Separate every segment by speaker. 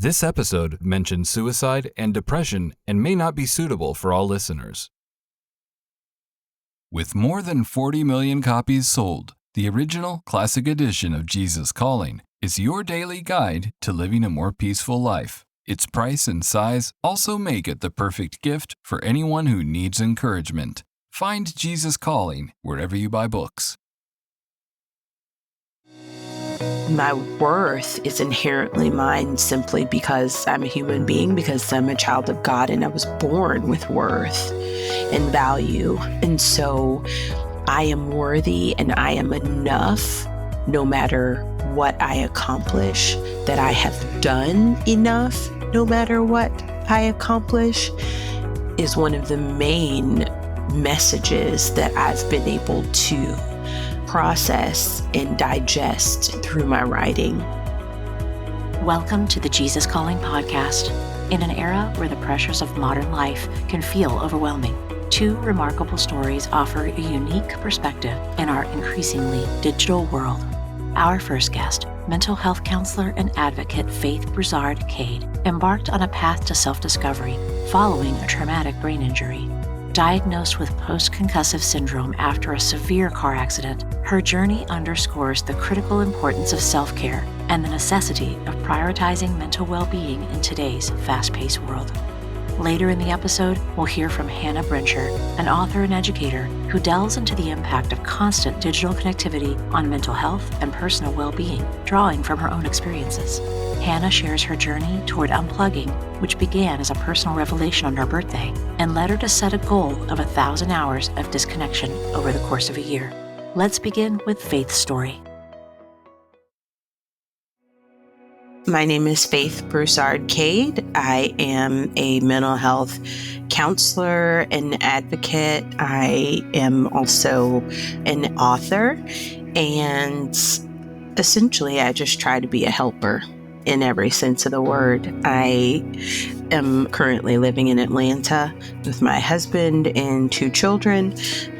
Speaker 1: This episode mentions suicide and depression and may not be suitable for all listeners. With more than 40 million copies sold, the original classic edition of Jesus Calling is your daily guide to living a more peaceful life. Its price and size also make it the perfect gift for anyone who needs encouragement. Find Jesus Calling wherever you buy books.
Speaker 2: My worth is inherently mine simply because I'm a human being, because I'm a child of God, and I was born with worth and value. And so I am worthy and I am enough no matter what I accomplish, that I have done enough no matter what I accomplish is one of the main messages that I've been able to process and digest through my writing.
Speaker 3: Welcome to the Jesus Calling podcast. In an era where the pressures of modern life can feel overwhelming, two remarkable stories offer a unique perspective in our increasingly digital world. Our first guest, mental health counselor and advocate Faith Broussard Cade, embarked on a path to self-discovery following a traumatic brain injury. Diagnosed with post-concussive syndrome after a severe car accident, her journey underscores the critical importance of self-care and the necessity of prioritizing mental well-being in today's fast-paced world. Later in the episode, we'll hear from Hannah Brencher, an author and educator who delves into the impact of constant digital connectivity on mental health and personal well-being, drawing from her own experiences. Hannah shares her journey toward unplugging, which began as a personal revelation on her birthday and led her to set a goal of 1,000 hours of disconnection over the course of a year. Let's begin with Faith's story.
Speaker 2: My name is Faith Broussard Cade. I am a mental health counselor and advocate. I am also an author, and essentially I just try to be a helper in every sense of the word. I am currently living in Atlanta with my husband and 2 children,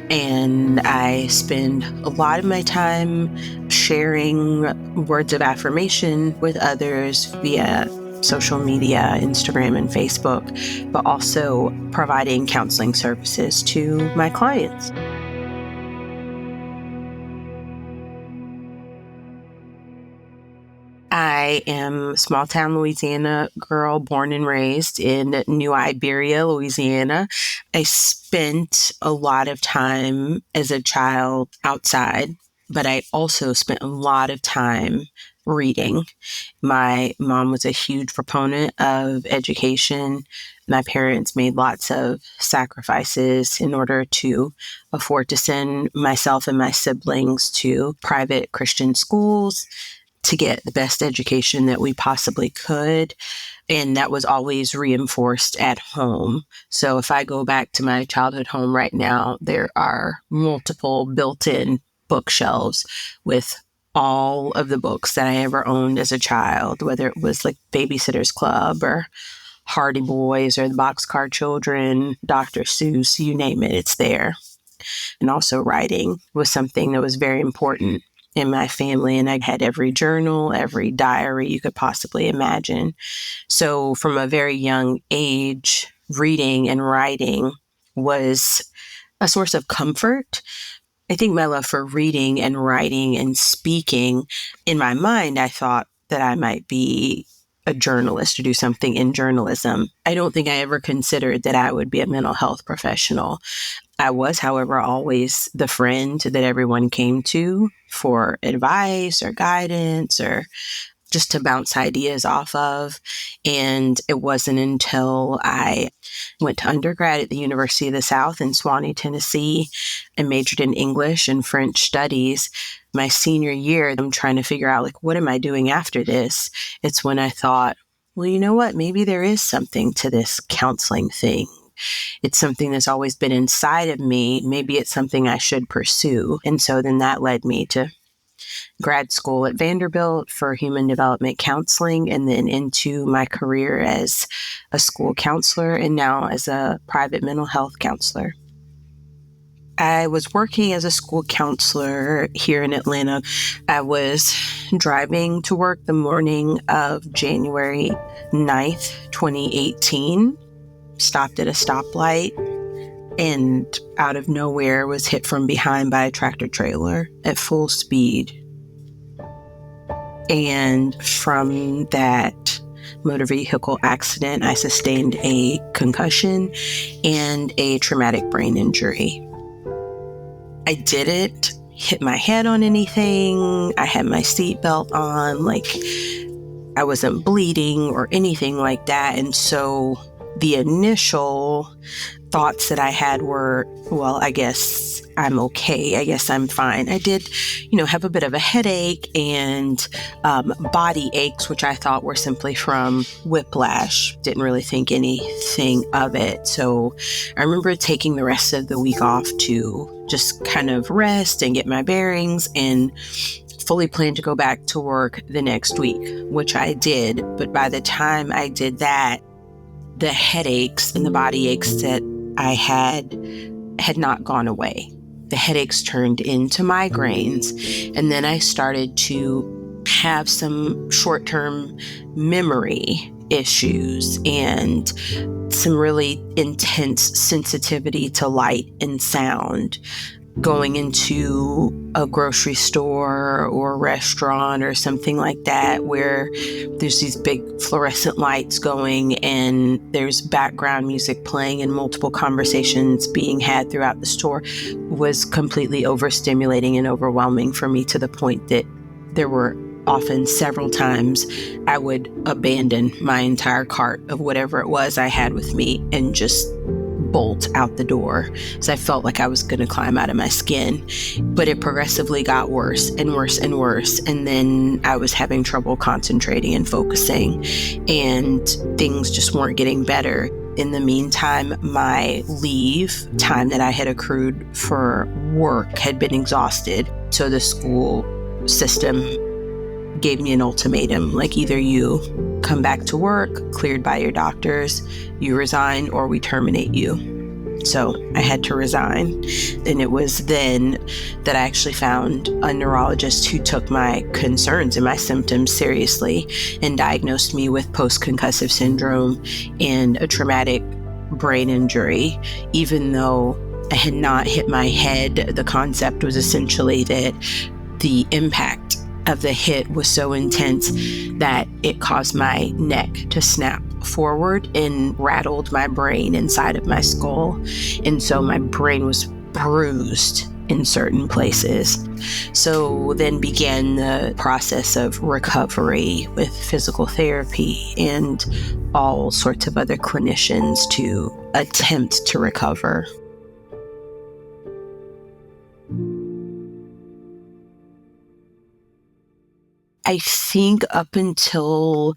Speaker 2: and I spend a lot of my time sharing words of affirmation with others via social media, Instagram and Facebook, but also providing counseling services to my clients. I am a small town Louisiana girl, born and raised in New Iberia, Louisiana. I spent a lot of time as a child outside, but I also spent a lot of time reading. My mom was a huge proponent of education. My parents made lots of sacrifices in order to afford to send myself and my siblings to private Christian schools to get the best education that we possibly could. And that was always reinforced at home. So if I go back to my childhood home right now, there are multiple built-in bookshelves with all of the books that I ever owned as a child, whether it was like Babysitter's Club or Hardy Boys or the Boxcar Children, Dr. Seuss, you name it, it's there. And also writing was something that was very important in my family, and I had every journal, every diary you could possibly imagine. So from a very young age, reading and writing was a source of comfort. I think my love for reading and writing and speaking, in my mind, I thought that I might be a journalist or do something in journalism. I don't think I ever considered that I would be a mental health professional. I was, however, always the friend that everyone came to for advice or guidance or just to bounce ideas off of. And it wasn't until I went to undergrad at the University of the South in Swanee, Tennessee, and majored in English and French studies. My senior year, I'm trying to figure out, like, what am I doing after this? It's when I thought, well, you know what? Maybe there is something to this counseling thing. It's something that's always been inside of me. Maybe it's something I should pursue. And so then that led me to grad school at Vanderbilt for human development counseling, and then into my career as a school counselor and now as a private mental health counselor. I was working as a school counselor here in Atlanta. I was driving to work the morning of January 9th, 2018, stopped at a stoplight, and out of nowhere was hit from behind by a tractor trailer at full speed. And from that motor vehicle accident, I sustained a concussion and a traumatic brain injury. I didn't hit my head on anything. I had my seatbelt on, I wasn't bleeding or anything like that. And so the initial thoughts that I had were, well, I guess I'm okay. I guess I'm fine. I did, have a bit of a headache and body aches, which I thought were simply from whiplash. Didn't really think anything of it. So I remember taking the rest of the week off to just kind of rest and get my bearings, and fully planned to go back to work the next week, which I did. But by the time I did that, the headaches and the body aches that I had not gone away. The headaches turned into migraines, and then I started to have some short-term memory issues and some really intense sensitivity to light and sound. Going into a grocery store or a restaurant or something like that, where there's these big fluorescent lights going and there's background music playing and multiple conversations being had throughout the store, was completely overstimulating and overwhelming for me, to the point that there were often several times I would abandon my entire cart of whatever it was I had with me and just bolt out the door, because I felt like I was going to climb out of my skin. But it progressively got worse and worse and worse. And then I was having trouble concentrating and focusing, and things just weren't getting better. In the meantime, my leave time that I had accrued for work had been exhausted. So the school system gave me an ultimatum, like, either you come back to work, cleared by your doctors, you resign, or we terminate you. So I had to resign. And it was then that I actually found a neurologist who took my concerns and my symptoms seriously and diagnosed me with post-concussive syndrome and a traumatic brain injury. Even though I had not hit my head, the concept was essentially that the impact of the hit was so intense that it caused my neck to snap forward and rattled my brain inside of my skull. And so my brain was bruised in certain places. So then began the process of recovery with physical therapy and all sorts of other clinicians to attempt to recover. I think up until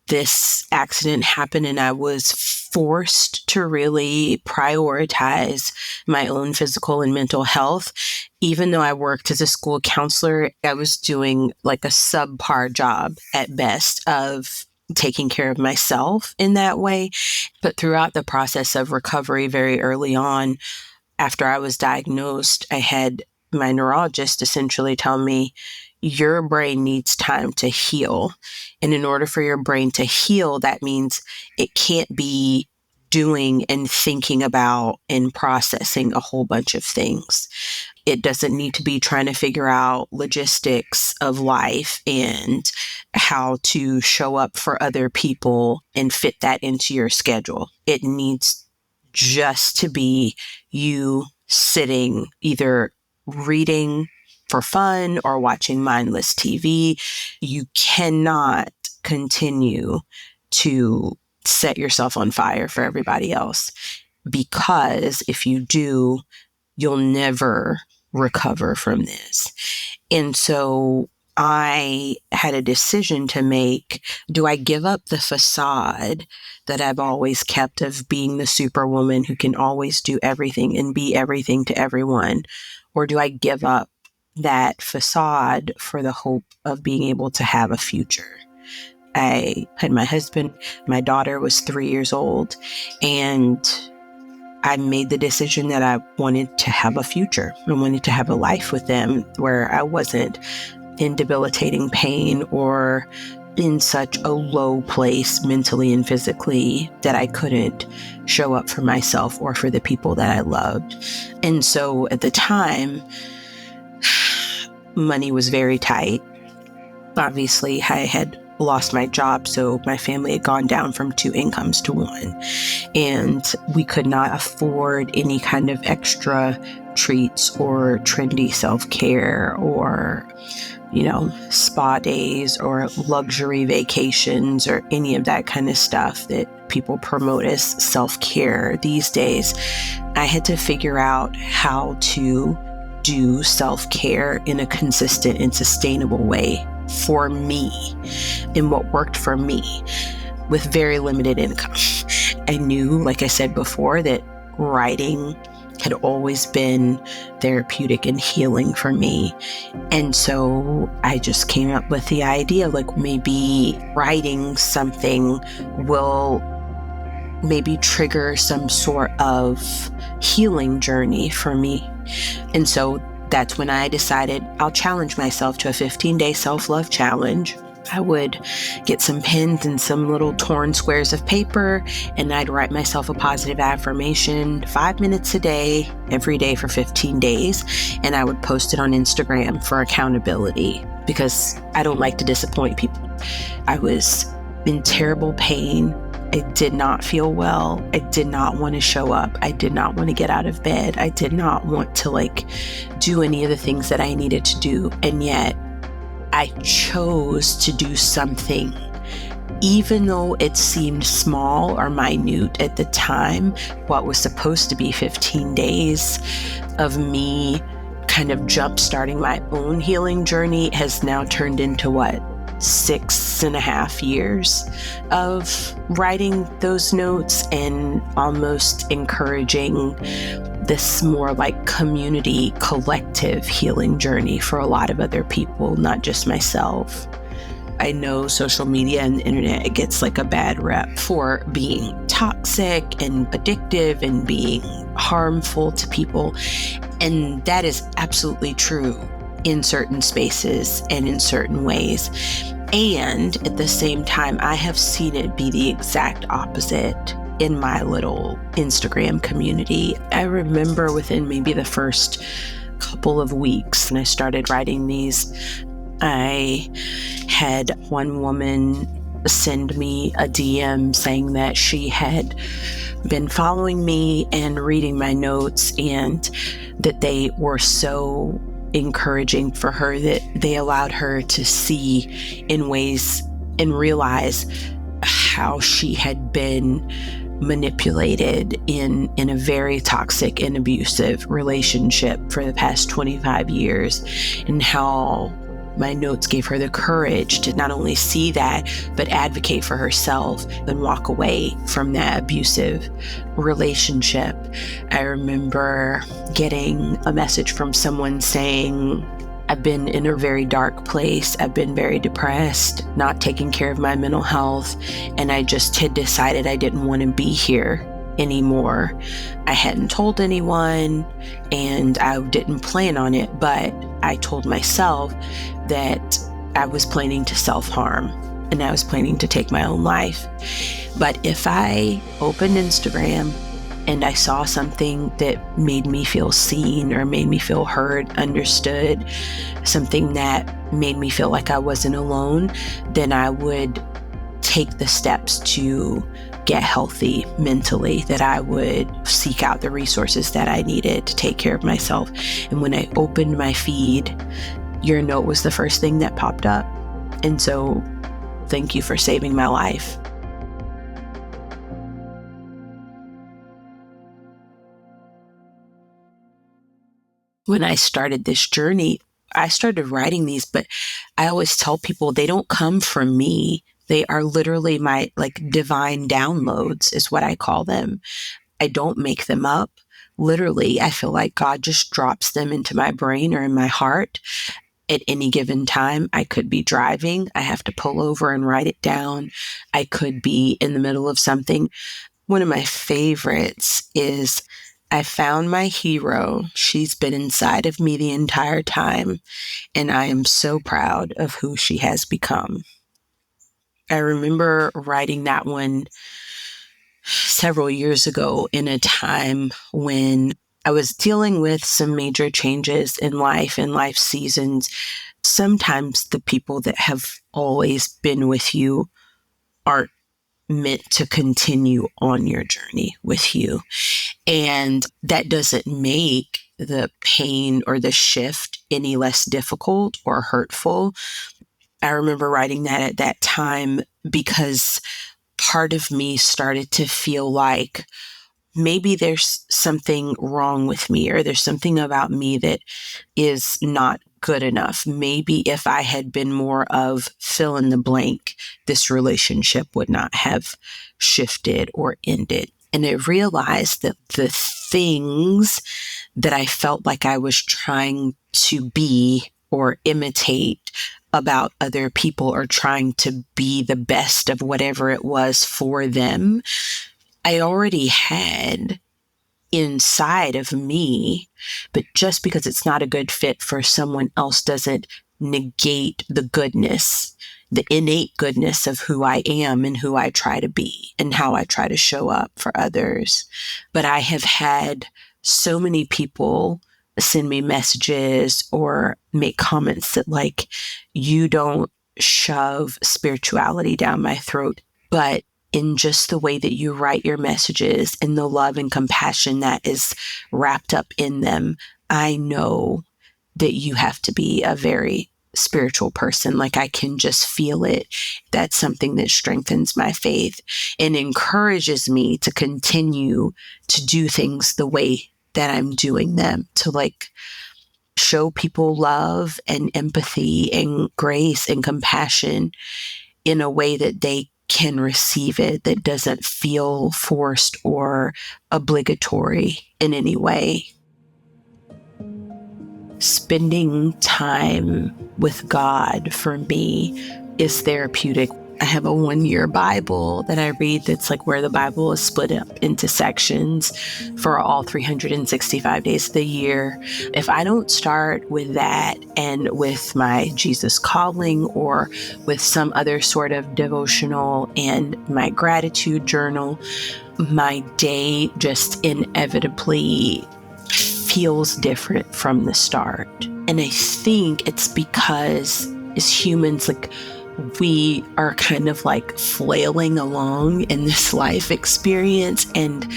Speaker 2: this accident happened and I was forced to really prioritize my own physical and mental health, even though I worked as a school counselor, I was doing like a subpar job at best of taking care of myself in that way. But throughout the process of recovery, very early on, after I was diagnosed, I had my neurologist essentially tell me, your brain needs time to heal. And in order for your brain to heal, that means it can't be doing and thinking about and processing a whole bunch of things. It doesn't need to be trying to figure out logistics of life and how to show up for other people and fit that into your schedule. It needs just to be you sitting, either reading for fun or watching mindless TV. You cannot continue to set yourself on fire for everybody else, because if you do, you'll never recover from this. And so I had a decision to make. Do I give up the facade that I've always kept of being the superwoman who can always do everything and be everything to everyone? Or do I give up that facade for the hope of being able to have a future? I had my husband, my daughter was 3 years old, and I made the decision that I wanted to have a future. I wanted to have a life with them where I wasn't in debilitating pain or in such a low place mentally and physically that I couldn't show up for myself or for the people that I loved. And so at the time, money was very tight. Obviously, I had lost my job, so my family had gone down from 2 incomes to 1. And we could not afford any kind of extra treats or trendy self-care or spa days or luxury vacations or any of that kind of stuff that people promote as self-care these days. I had to figure out how to do self-care in a consistent and sustainable way for me and what worked for me with very limited income. I knew, like I said before, that writing had always been therapeutic and healing for me. And so I just came up with the idea, like maybe writing something will maybe trigger some sort of healing journey for me. And so that's when I decided I'll challenge myself to a 15-day self-love challenge. I would get some pens and some little torn squares of paper, and I'd write myself a positive affirmation 5 minutes a day, every day for 15 days. And I would post it on Instagram for accountability because I don't like to disappoint people. I was in terrible pain. I did not feel well. I did not want to show up. I did not want to get out of bed. I did not want to do any of the things that I needed to do. And yet I chose to do something, even though it seemed small or minute at the time. What was supposed to be 15 days of me kind of jump-starting my own healing journey has now turned into 6.5 years of writing those notes and almost encouraging this more community, collective healing journey for a lot of other people, not just myself. I know social media and the internet, it gets a bad rep for being toxic and addictive and being harmful to people. And that is absolutely true in certain spaces and in certain ways. And at the same time, I have seen it be the exact opposite in my little Instagram community. I remember within maybe the first couple of weeks when I started writing these, I had one woman send me a DM saying that she had been following me and reading my notes and that they were so encouraging for her, that they allowed her to see in ways and realize how she had been manipulated in a very toxic and abusive relationship for the past 25 years, and how my notes gave her the courage to not only see that, but advocate for herself and walk away from that abusive relationship. I remember getting a message from someone saying, I've been in a very dark place. I've been very depressed, not taking care of my mental health, and I just had decided I didn't want to be here anymore. I hadn't told anyone and I didn't plan on it, but I told myself that I was planning to self-harm and I was planning to take my own life. But if I opened Instagram and I saw something that made me feel seen or made me feel heard, understood, something that made me feel like I wasn't alone, then I would take the steps to get healthy mentally, that I would seek out the resources that I needed to take care of myself. And when I opened my feed, your note was the first thing that popped up. And so thank you for saving my life. When I started this journey, I started writing these, but I always tell people they don't come from me. They are literally my divine downloads is what I call them. I don't make them up. Literally, I feel like God just drops them into my brain or in my heart at any given time. I could be driving. I have to pull over and write it down. I could be in the middle of something. One of my favorites is, I found my hero. She's been inside of me the entire time, and I am so proud of who she has become. I remember writing that one several years ago in a time when I was dealing with some major changes in life and life seasons. Sometimes the people that have always been with you aren't meant to continue on your journey with you. And that doesn't make the pain or the shift any less difficult or hurtful. I remember writing that at that time because part of me started to feel like maybe there's something wrong with me, or there's something about me that is not good enough. Maybe if I had been more of fill in the blank, this relationship would not have shifted or ended. And I realized that the things that I felt like I was trying to be or imitate about other people, or trying to be the best of whatever it was for them, I already had inside of me. But just because it's not a good fit for someone else doesn't negate the goodness, the innate goodness of who I am and who I try to be and how I try to show up for others. But I have had so many people send me messages or make comments that, like, you don't shove spirituality down my throat, but in just the way that you write your messages and the love and compassion that is wrapped up in them, I know that you have to be a very spiritual person. Like, I can just feel it. That's something that strengthens my faith and encourages me to continue to do things the way that I'm doing them, to like show people love and empathy and grace and compassion in a way that they can receive it, that doesn't feel forced or obligatory in any way. Spending time with God for me is therapeutic. I have a 1-year Bible that I read that's like where the Bible is split up into sections for all 365 days of the year. If I don't start with that and with my Jesus calling or with some other sort of devotional and my gratitude journal, my day just inevitably feels different from the start. And I think it's because as humans, like, we are kind of like flailing along in this life experience, and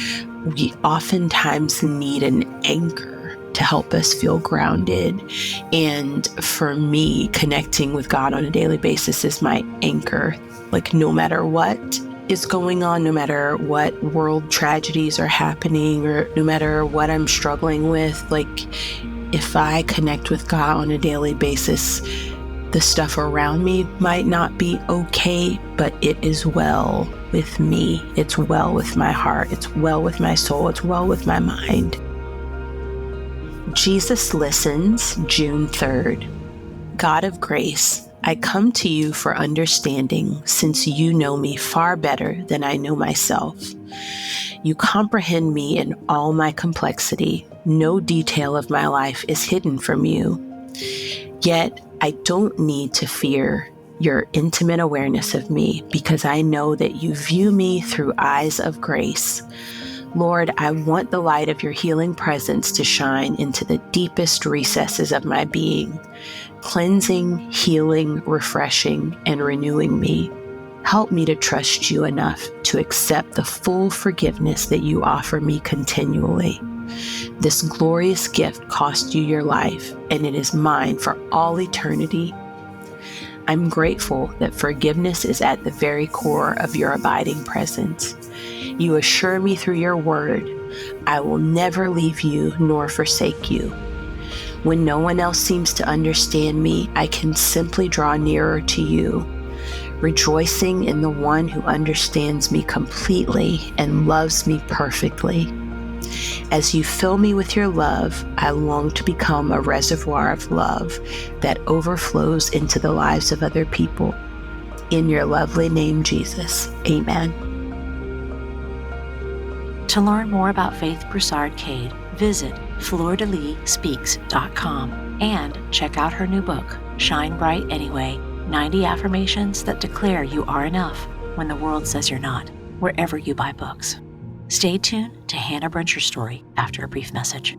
Speaker 2: we oftentimes need an anchor to help us feel grounded. And for me, connecting with God on a daily basis is my anchor. Like, no matter what is going on, no matter what world tragedies are happening, or no matter what I'm struggling with, like, if I connect with God on a daily basis, the stuff around me might not be okay, but it is well with me. It's well with my heart. It's well with my soul. It's well with my mind. Jesus Listens, June 3rd. God of grace, I come to you for understanding, since you know me far better than I know myself. You comprehend me in all my complexity. No detail of my life is hidden from you. Yet, I don't need to fear your intimate awareness of me, because I know that you view me through eyes of grace. Lord, I want the light of your healing presence to shine into the deepest recesses of my being, cleansing, healing, refreshing, and renewing me. Help me to trust you enough to accept the full forgiveness that you offer me continually. This glorious gift cost you your life, and it is mine for all eternity. I'm grateful that forgiveness is at the very core of your abiding presence. You assure me through your word, I will never leave you nor forsake you. When no one else seems to understand me, I can simply draw nearer to you, rejoicing in the one who understands me completely and loves me perfectly. As you fill me with your love, I long to become a reservoir of love that overflows into the lives of other people. In your lovely name, Jesus. Amen.
Speaker 3: To learn more about Faith Broussard Cade, visit flordelispeaks.com and check out her new book, Shine Bright Anyway, 90 Affirmations That Declare You Are Enough When the World Says You're Not, wherever you buy books. Stay tuned to Hannah Brencher's story after a brief message.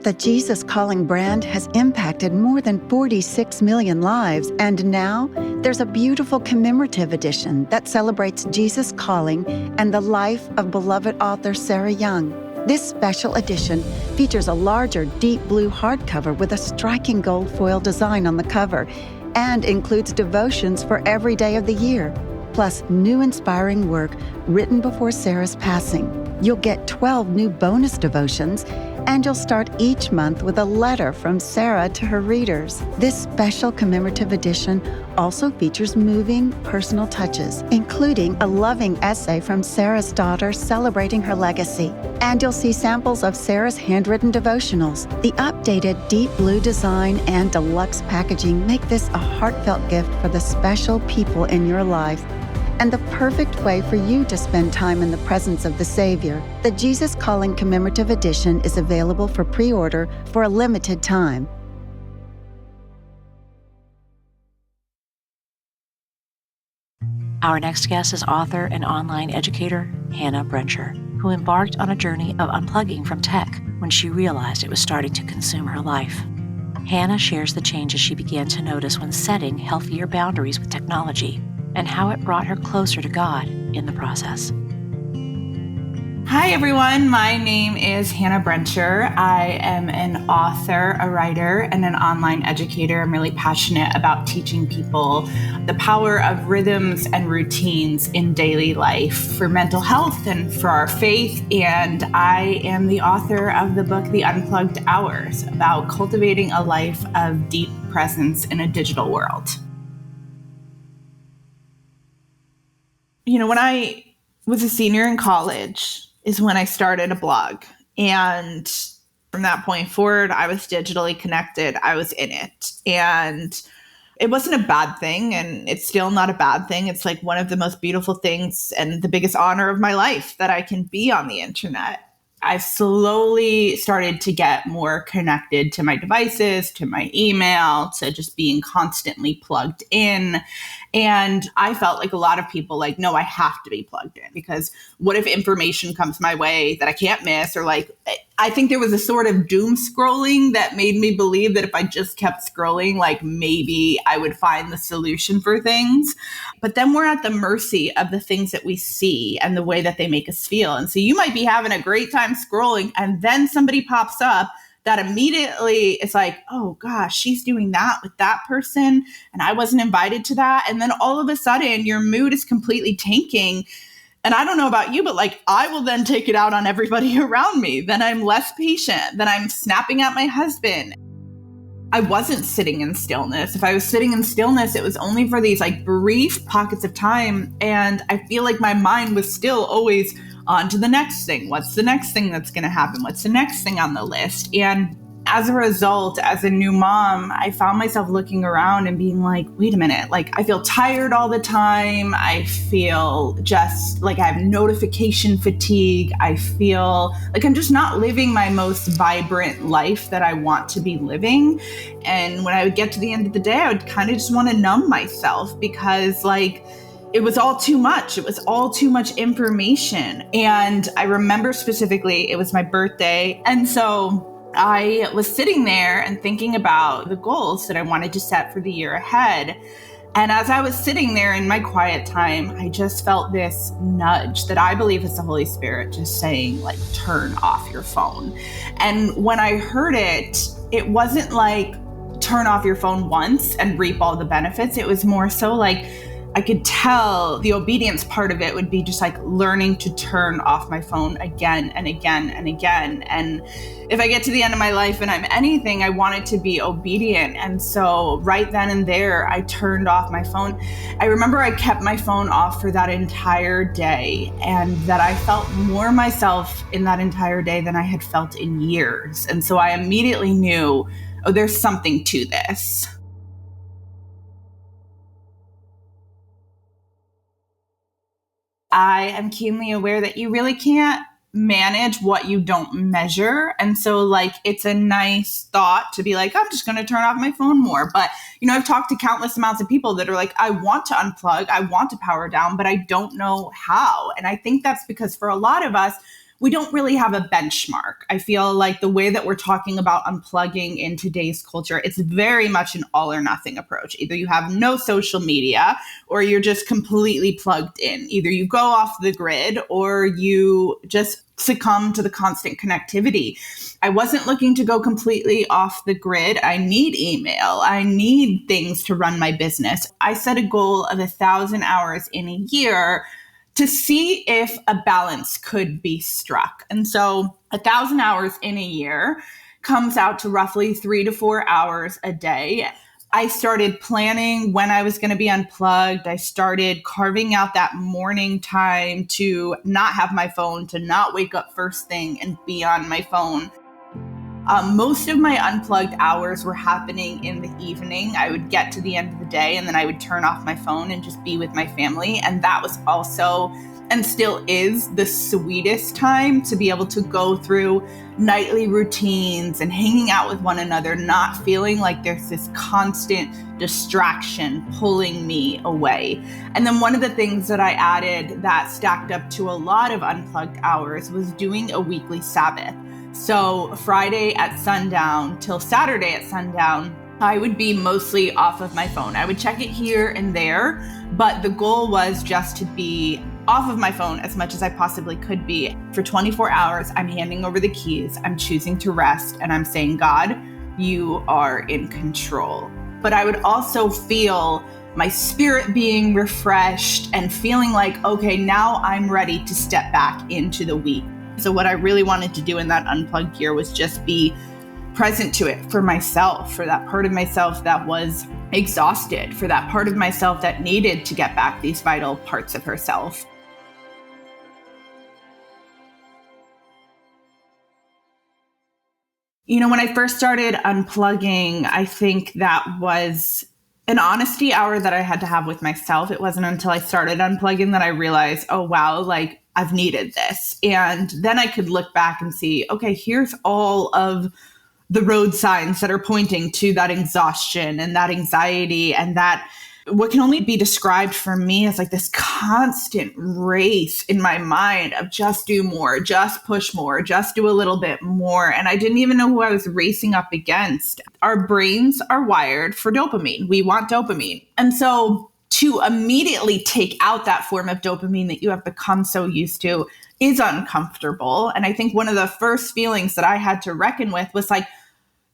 Speaker 4: The Jesus Calling brand has impacted more than 46 million lives, and now there's a beautiful commemorative edition that celebrates Jesus Calling and the life of beloved author Sarah Young. This special edition features a larger deep blue hardcover with a striking gold foil design on the cover and includes devotions for every day of the year, plus new inspiring work written before Sarah's passing. You'll get 12 new bonus devotions, and you'll start each month with a letter from Sarah to her readers. This special commemorative edition also features moving personal touches, including a loving essay from Sarah's daughter celebrating her legacy. And you'll see samples of Sarah's handwritten devotionals. The updated deep blue design and deluxe packaging make this a heartfelt gift for the special people in your life, and the perfect way for you to spend time in the presence of the Savior. The Jesus Calling Commemorative Edition is available for pre-order for a limited time.
Speaker 3: Our next guest is author and online educator, Hannah Brencher, who embarked on a journey of unplugging from tech when she realized it was starting to consume her life. Hannah shares the changes she began to notice when setting healthier boundaries with technology, and how it brought her closer to God in the process.
Speaker 5: Hi, everyone. My name is Hannah Brencher. I am an author, a writer, and an online educator. I'm really passionate about teaching people the power of rhythms and routines in daily life for mental health and for our faith. And I am the author of the book, The Unplugged Hours, about cultivating a life of deep presence in a digital world. When I was a senior in college is when I started a blog. And from that point forward, I was digitally connected. I was in it. And it wasn't a bad thing. And it's still not a bad thing. It's like one of the most beautiful things and the biggest honor of my life that I can be on the internet. I've slowly started to get more connected to my devices, to my email, to just being constantly plugged in. And I felt like a lot of people like, no, I have to be plugged in, because what if information comes my way that I can't miss? Or like, I think there was a sort of doom scrolling that made me believe that if I just kept scrolling, like maybe I would find the solution for things. But then we're at the mercy of the things that we see and the way that they make us feel. And so you might be having a great time scrolling, and then somebody pops up that immediately it's like, oh gosh, she's doing that with that person, and I wasn't invited to that. And then all of a sudden your mood is completely tanking. And I don't know about you, but like I will then take it out on everybody around me. Then I'm less patient. Then I'm snapping at my husband. I wasn't sitting in stillness. If I was sitting in stillness, it was only for these like brief pockets of time. And I feel like my mind was still always on to the next thing. What's the next thing that's going to happen? What's the next thing on the list? And as a result, as a new mom, I found myself looking around and being like, wait a minute, like I feel tired all the time. I feel just like I have notification fatigue. I feel like I'm just not living my most vibrant life that I want to be living. And when I would get to the end of the day, I would kind of just want to numb myself, because like it was all too much. It was all too much information. And I remember specifically, it was my birthday. And so I was sitting there and thinking about the goals that I wanted to set for the year ahead. And as I was sitting there in my quiet time, I just felt this nudge that I believe is the Holy Spirit just saying, like, turn off your phone. And when I heard it, it wasn't like turn off your phone once and reap all the benefits. It was more so like I could tell the obedience part of it would be just like learning to turn off my phone again and again and again. And if I get to the end of my life and I'm anything, I want it to be obedient. And so right then and there, I turned off my phone. I remember I kept my phone off for that entire day, and that I felt more myself in that entire day than I had felt in years. And so I immediately knew, oh, there's something to this. I am keenly aware that you really can't manage what you don't measure. And so like, it's a nice thought to be like, I'm just going to turn off my phone more. But, I've talked to countless amounts of people that are like, I want to unplug, I want to power down, but I don't know how. And I think that's because for a lot of us, we don't really have a benchmark. I feel like the way that we're talking about unplugging in today's culture, it's very much an all or nothing approach. Either you have no social media or you're just completely plugged in. Either you go off the grid or you just succumb to the constant connectivity. I wasn't looking to go completely off the grid. I need email. I need things to run my business. I set a goal of 1,000 hours in a year to see if a balance could be struck. And so 1,000 hours in a year comes out to roughly 3 to 4 hours a day. I started planning when I was going to be unplugged. I started carving out that morning time to not have my phone, to not wake up first thing and be on my phone. Most of my unplugged hours were happening in the evening. I would get to the end of the day and then I would turn off my phone and just be with my family. And that was also, and still is, the sweetest time to be able to go through nightly routines and hanging out with one another, not feeling like there's this constant distraction pulling me away. And then one of the things that I added that stacked up to a lot of unplugged hours was doing a weekly Sabbath. So Friday at sundown till Saturday at sundown, I would be mostly off of my phone. I would check it here and there, but the goal was just to be off of my phone as much as I possibly could be. For 24 hours, I'm handing over the keys, I'm choosing to rest, and I'm saying, God, you are in control. But I would also feel my spirit being refreshed and feeling like, okay, now I'm ready to step back into the week. So what I really wanted to do in that unplugged year was just be present to it for myself, for that part of myself that was exhausted, for that part of myself that needed to get back these vital parts of herself. When I first started unplugging, I think that was an honesty hour that I had to have with myself. It wasn't until I started unplugging that I realized, oh, wow, like I've needed this. And then I could look back and see, okay, here's all of the road signs that are pointing to that exhaustion and that anxiety and that what can only be described for me as like this constant race in my mind of just do more, just push more, just do a little bit more. And I didn't even know who I was racing up against. Our brains are wired for dopamine. We want dopamine. And so to immediately take out that form of dopamine that you have become so used to is uncomfortable. And I think one of the first feelings that I had to reckon with was like,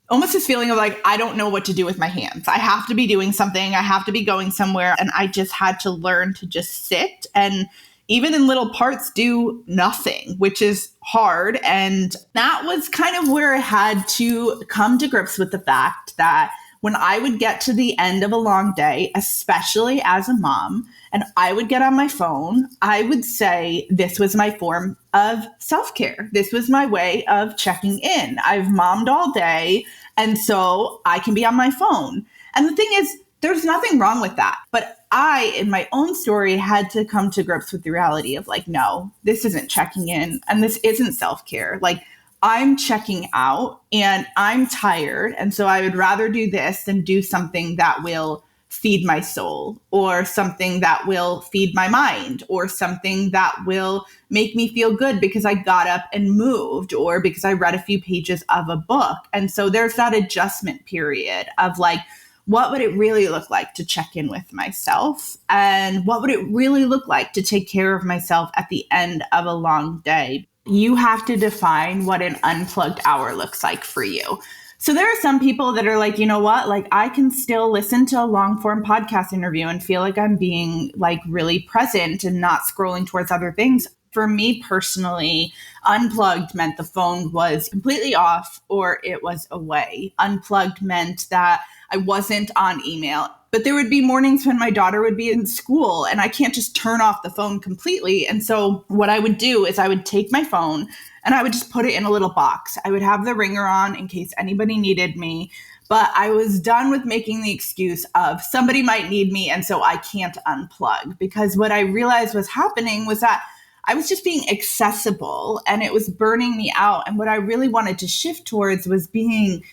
Speaker 5: almost this feeling of like, I don't know what to do with my hands. I have to be doing something. I have to be going somewhere. And I just had to learn to just sit and even in little parts do nothing, which is hard. And that was kind of where I had to come to grips with the fact that when I would get to the end of a long day, especially as a mom, and I would get on my phone, I would say this was my form of self-care. This was my way of checking in. I've mommed all day, and so I can be on my phone. And the thing is, there's nothing wrong with that. But I, in my own story, had to come to grips with the reality of like, no, this isn't checking in, and this isn't self-care. Like, I'm checking out and I'm tired. And so I would rather do this than do something that will feed my soul or something that will feed my mind or something that will make me feel good because I got up and moved or because I read a few pages of a book. And so there's that adjustment period of like, what would it really look like to check in with myself? And what would it really look like to take care of myself at the end of a long day? You have to define what an unplugged hour looks like for you. So there are some people that are like, you know what, like I can still listen to a long form podcast interview and feel like I'm being like really present and not scrolling towards other things. For me personally, unplugged meant the phone was completely off or it was away. Unplugged meant that I wasn't on email. But there would be mornings when my daughter would be in school and I can't just turn off the phone completely. And so what I would do is I would take my phone and I would just put it in a little box. I would have the ringer on in case anybody needed me. But I was done with making the excuse of somebody might need me and so I can't unplug. Because what I realized was happening was that I was just being accessible and it was burning me out. And what I really wanted to shift towards was being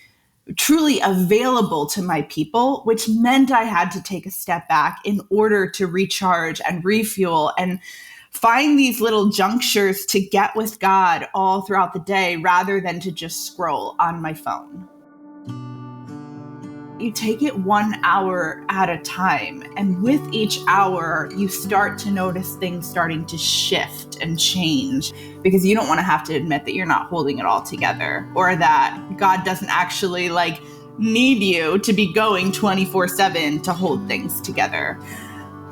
Speaker 5: truly available to my people, which meant I had to take a step back in order to recharge and refuel and find these little junctures to get with God all throughout the day rather than to just scroll on my phone. You take it 1 hour at a time, and with each hour, you start to notice things starting to shift and change because you don't want to have to admit that you're not holding it all together or that God doesn't actually need you to be going 24/7 to hold things together.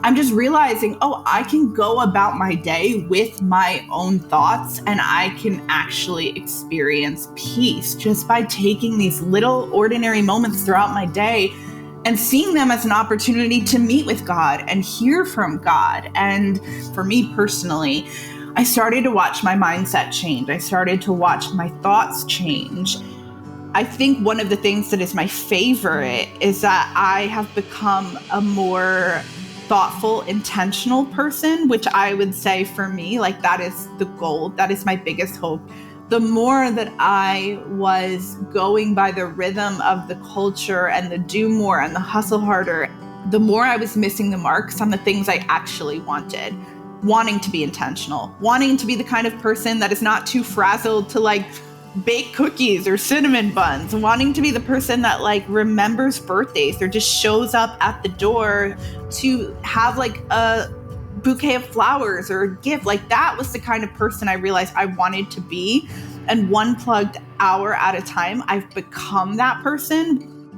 Speaker 5: I'm just realizing, I can go about my day with my own thoughts and I can actually experience peace just by taking these little ordinary moments throughout my day and seeing them as an opportunity to meet with God and hear from God. And for me personally, I started to watch my mindset change. I started to watch my thoughts change. I think one of the things that is my favorite is that I have become a more thoughtful, intentional person, which I would say for me, that is the goal. That is my biggest hope. The more that I was going by the rhythm of the culture and the do more and the hustle harder, the more I was missing the marks on the things I actually wanted. Wanting to be intentional, wanting to be the kind of person that is not too frazzled to bake cookies or cinnamon buns, wanting to be the person that remembers birthdays or just shows up at the door to have a bouquet of flowers or a gift. That was the kind of person I realized I wanted to be. And one plugged hour at a time, I've become that person.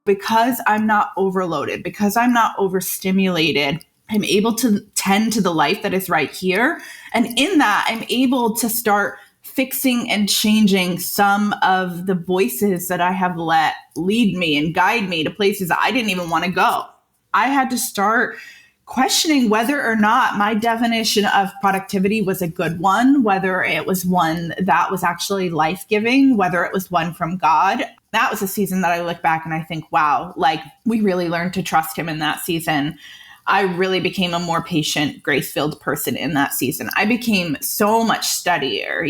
Speaker 5: Because I'm not overloaded, because I'm not overstimulated, I'm able to tend to the life that is right here. And in that, I'm able to start fixing and changing some of the voices that I have let lead me and guide me to places that I didn't even want to go. I had to start questioning whether or not my definition of productivity was a good one, whether it was one that was actually life-giving, whether it was one from God. That was a season that I look back and I think, wow, we really learned to trust him in that season. I really became a more patient, grace-filled person in that season. I became so much steadier,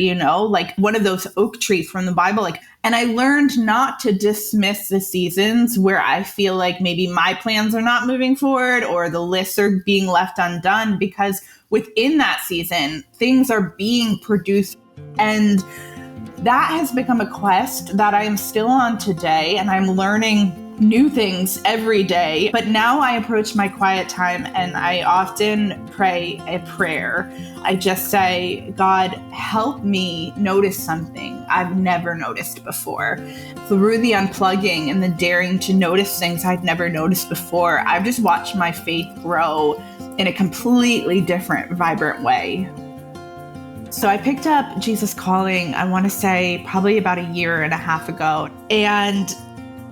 Speaker 5: one of those oak trees from the Bible. And I learned not to dismiss the seasons where I feel like maybe my plans are not moving forward or the lists are being left undone, because within that season, things are being produced. And that has become a quest that I am still on today, and I'm learning new things every day. But now I approach my quiet time and I often pray a prayer. I just say, God, help me notice something I've never noticed before. Through the unplugging and the daring to notice things I'd never noticed before, I've just watched my faith grow in a completely different, vibrant way. So I picked up Jesus Calling, I want to say probably about 1.5 years ago. And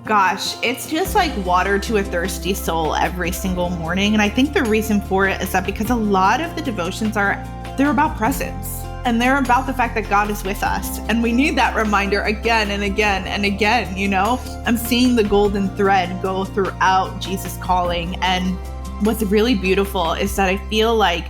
Speaker 5: gosh, it's just like water to a thirsty soul every single morning. And I think the reason for it is that because a lot of the devotions they're about presence. And they're about the fact that God is with us. And we need that reminder again and again and again, I'm seeing the golden thread go throughout Jesus Calling. And what's really beautiful is that I feel like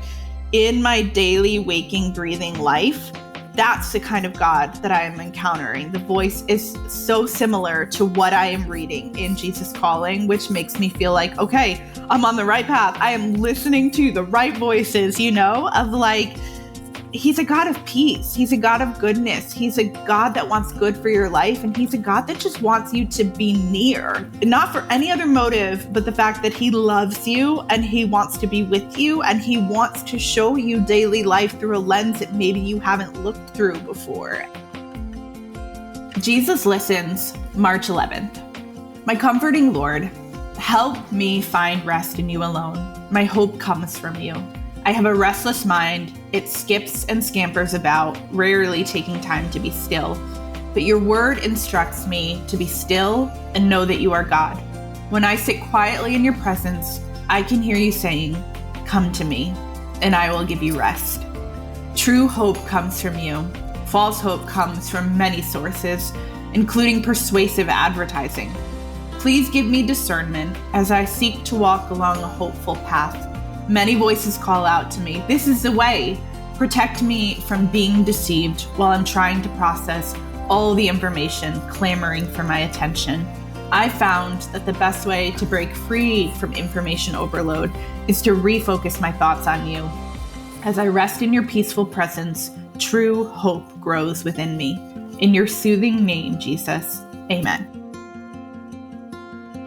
Speaker 5: in my daily waking, breathing life, that's the kind of God that I am encountering. The voice is so similar to what I am reading in Jesus Calling, which makes me feel like, okay, I'm on the right path. I am listening to the right voices, he's a God of peace. He's a God of goodness. He's a God that wants good for your life. And he's a God that just wants you to be near, not for any other motive, but the fact that he loves you and he wants to be with you. And he wants to show you daily life through a lens that maybe you haven't looked through before. Jesus Listens, March 11th. My comforting Lord, help me find rest in you alone. My hope comes from you. I have a restless mind. It skips and scampers about, rarely taking time to be still. but your word instructs me to be still and know that you are God. When I sit quietly in your presence, I can hear you saying, "Come to me, and I will give you rest." True hope comes from you. False hope comes from many sources, including persuasive advertising. Please give me discernment as I seek to walk along a hopeful path. Many voices call out to me, "This is the way." Protect me from being deceived while I'm trying to process all the information clamoring for my attention. I found that the best way to break free from information overload is to refocus my thoughts on you. As I rest in your peaceful presence, true hope grows within me. In your soothing name, Jesus, amen.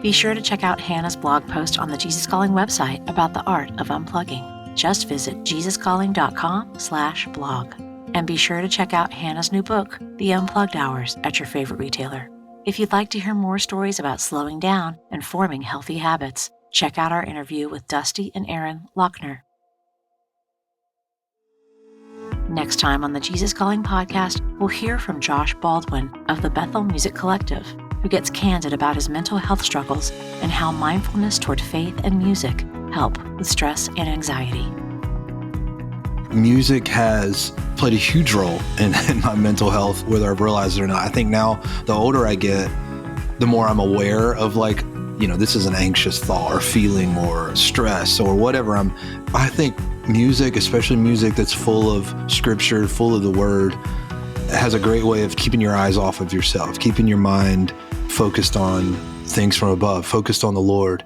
Speaker 3: Be sure to check out Hannah's blog post on the Jesus Calling website about the art of unplugging. Just visit jesuscalling.com/blog. And be sure to check out Hannah's new book, The Unplugged Hours, at your favorite retailer. If you'd like to hear more stories about slowing down and forming healthy habits, check out our interview with Dusty and Aaron Lochner. Next time on the Jesus Calling podcast, we'll hear from Josh Baldwin of the Bethel Music Collective, who gets candid about his mental health struggles and how mindfulness toward faith and music help with stress and anxiety.
Speaker 6: Music has played a huge role in my mental health, whether I've realized it or not. I think now, the older I get, the more I'm aware of this is an anxious thought or feeling or stress or whatever. I think music, especially music that's full of scripture, full of the word, has a great way of keeping your eyes off of yourself, keeping your mind focused on things from above, focused on the Lord.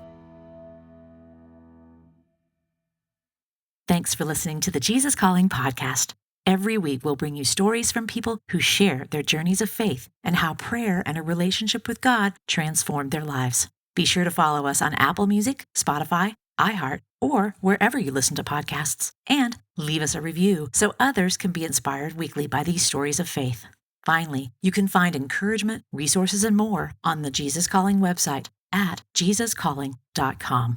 Speaker 3: Thanks for listening to the Jesus Calling podcast. Every week, we'll bring you stories from people who share their journeys of faith and how prayer and a relationship with God transformed their lives. Be sure to follow us on Apple Music, Spotify, iHeart, or wherever you listen to podcasts. And leave us a review so others can be inspired weekly by these stories of faith. Finally, you can find encouragement, resources, and more on the Jesus Calling website at jesuscalling.com.